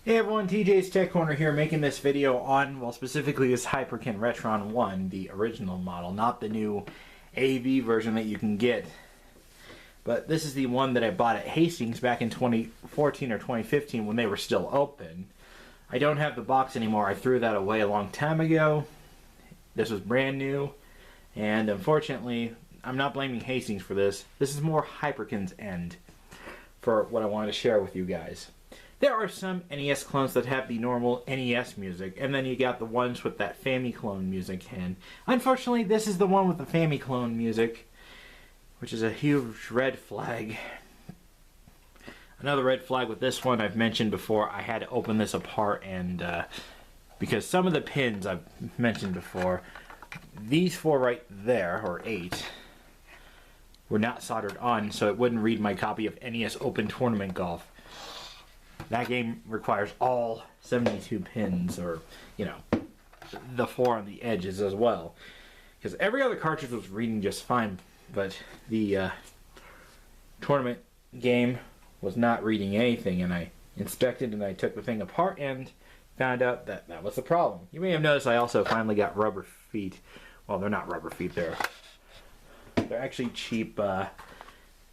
Hey everyone, TJ's Tech Corner here, making this video on, well, specifically this Hyperkin RetroN 1, the original model, not the new AV version that you can get. But this is the one that I bought at Hastings back in 2014 or 2015 when they were still open. I don't have the box anymore. I threw that away a long time ago. This was brand new, and unfortunately, I'm not blaming Hastings for this. This is more Hyperkin's end for what I wanted to share with you guys. There are some NES clones that have the normal NES music, and then you got the ones with that Famiclone music, and unfortunately this is the one with the Famiclone music, which is a huge red flag. Another red flag with this one I've mentioned before. I had to open this apart, and because some of the pins I've mentioned before, these four right there, or 8, were not soldered on, so it wouldn't read my copy of NES Open Tournament Golf. That game requires all 72 pins, or, you know, the 4 on the edges as well. Because every other cartridge was reading just fine, but the tournament game was not reading anything, and I inspected and I took the thing apart and found out that that was the problem. You may have noticed I also finally got rubber feet. Well, they're not rubber feet, they're actually cheap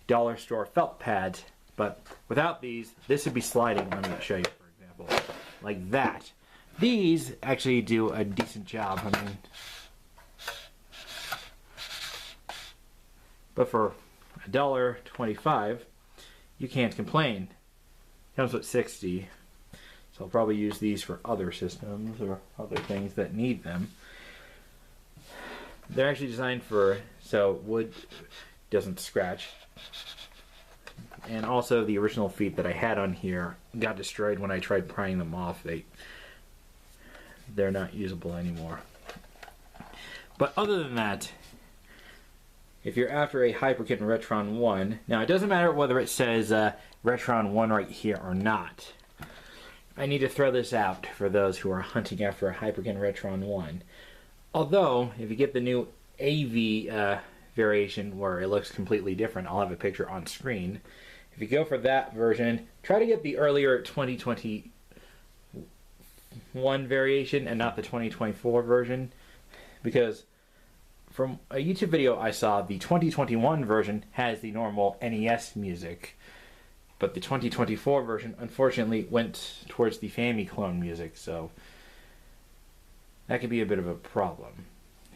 dollar store felt pads. But without these, this would be sliding. Let me show you, for example, like that. These actually do a decent job. I mean, but for $1.25, you can't complain. Comes with 60, so I'll probably use these for other systems or other things that need them. They're actually designed for so wood doesn't scratch. And also the original feet that I had on here got destroyed when I tried prying them off. They're not usable anymore. But other than that, if you're after a Hyperkin RetroN 1, now it doesn't matter whether it says RetroN 1 right here or not. I need to throw this out for those who are hunting after a Hyperkin RetroN 1. Although, if you get the new AV variation where it looks completely different, I'll have a picture on screen. If you go for that version, try to get the earlier 2021 variation and not the 2024 version, because from a YouTube video I saw, the 2021 version has the normal NES music, but the 2024 version unfortunately went towards the Famiclone music, so that could be a bit of a problem.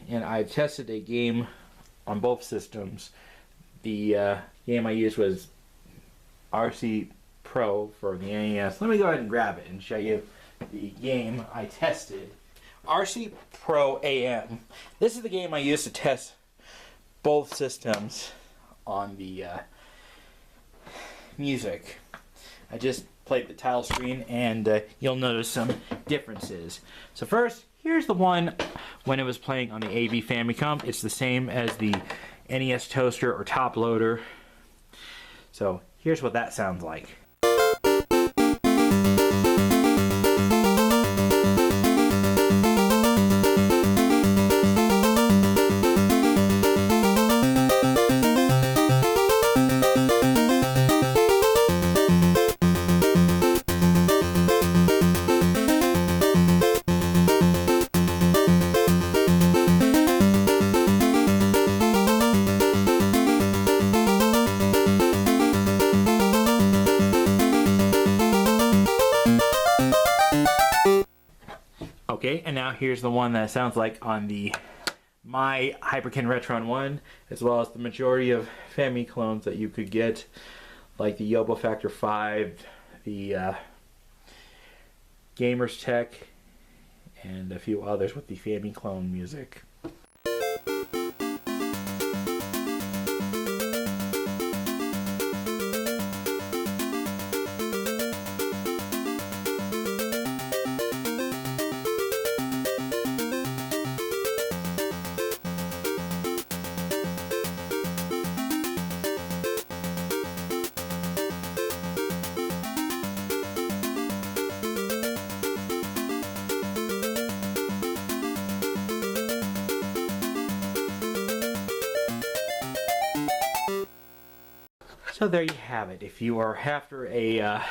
And I've tested a game on both systems. The game I used was RC Pro for the NES. Let me go ahead and grab it and show you the game I tested. RC Pro AM. This is the game I used to test both systems on the music. I just played the title screen, and you'll notice some differences. So first, here's the one when it was playing on the AV Famicom. It's the same as the NES Toaster or Top Loader. So here's what that sounds like. Okay, and now here's the one that sounds like on the my Hyperkin RetroN 1, as well as the majority of Famiclones that you could get, like the Yobo Factor 5, the Gamers Tech, and a few others with the Famiclone music. So there you have it. If you are after a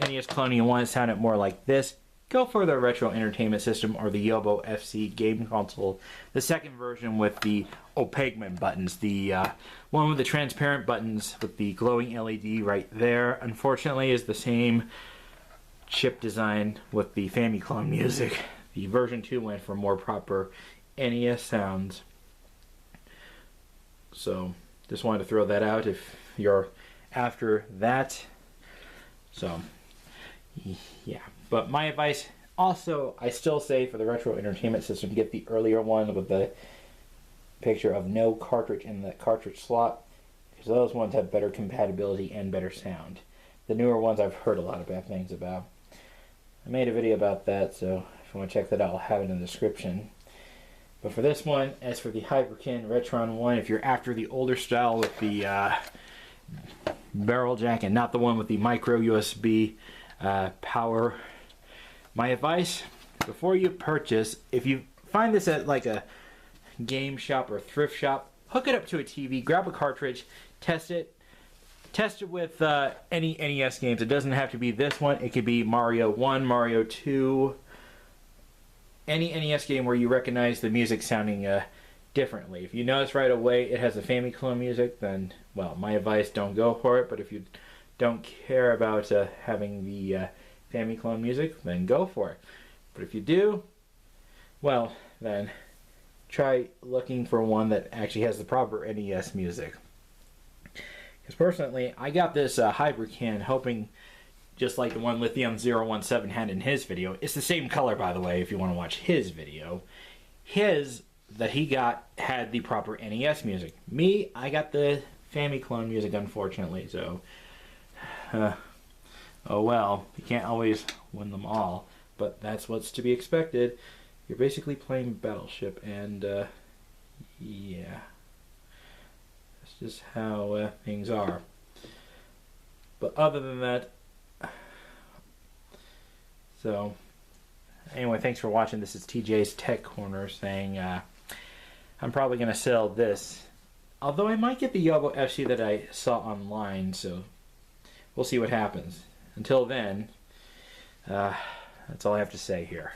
NES clone and you want to sound it more like this, go for the Retro Entertainment System or the Yobo FC game console. The second version with the opaque buttons. The one with the transparent buttons with the glowing LED right there, unfortunately, is the same chip design with the Famiclone music. The version 2 went for more proper NES sounds. So, just wanted to throw that out if you're after that. So, yeah. But my advice, also, I still say for the Retro Entertainment System, get the earlier one with the picture of no cartridge in the cartridge slot, because those ones have better compatibility and better sound. The newer ones I've heard a lot of bad things about. I made a video about that, so if you want to check that out, I'll have it in the description. But for this one, as for the Hyperkin RetroN 1, if you're after the older style with the barrel jack and not the one with the micro USB power, my advice, before you purchase, if you find this at like a game shop or thrift shop, hook it up to a TV, grab a cartridge, test it with any NES games. It doesn't have to be this one. It could be Mario 1, Mario 2, any NES game where you recognize the music sounding differently. If you notice right away it has the Famiclone music, then, well, my advice, don't go for it. But if you don't care about having the Famiclone music, then go for it. But if you do, well, then try looking for one that actually has the proper NES music. Because personally, I got this Hyperkin hoping, just like the one Lithium017 had in his video. It's the same color, by the way, if you want to watch his video. His that he got had the proper NES music. Me, I got the Famiclone music, unfortunately. So, oh well, you can't always win them all. But that's what's to be expected. You're basically playing Battleship, and yeah. That's just how things are. But other than that, so anyway, thanks for watching. This is TJ's Tech Corner saying I'm probably going to sell this. Although I might get the Yobo FC that I saw online, so we'll see what happens. Until then, that's all I have to say here.